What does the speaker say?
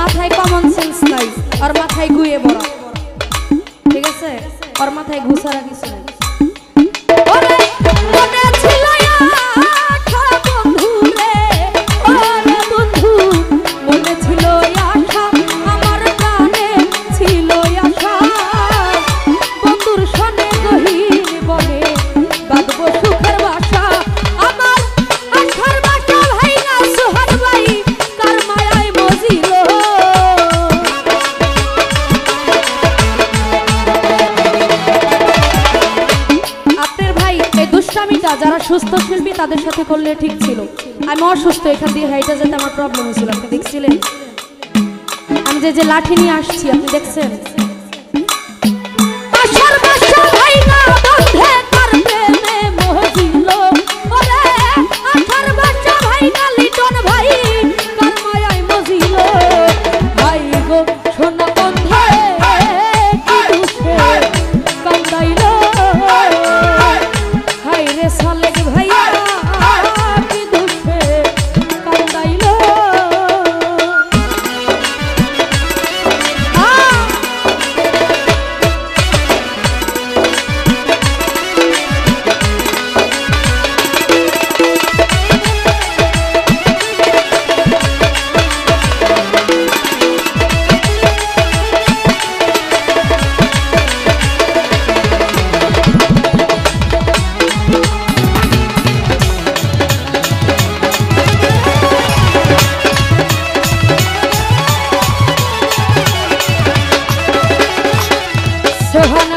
মাথায় common sense নাই আর মাথায় গুয়ে বড় ঠিক আছে আর মাথায় ঘুষারা কিছু নাই ওরে মনে ছিল আশা বন্ধু রে ওরে বন্ধু মনে ছিল আশা আমার প্রাণে ছিল আশা বন্ধুর সনে গহীন বনে বাঁধবো সুখের বাসা আমার আশার বাসা ভাই না সোহার ভাই কার মায়ায় মজিল যারা সুস্থ শিল্পী তাদের সাথে করলে ঠিক ছিল আমি অসুস্থ এখান দিয়ে হাইটা যেতে আমার প্রবলেম হয়েছিল আপনি দেখছিলেন আমি যে লাঠি নিয়ে আসছি আপনি দেখছেন সোহান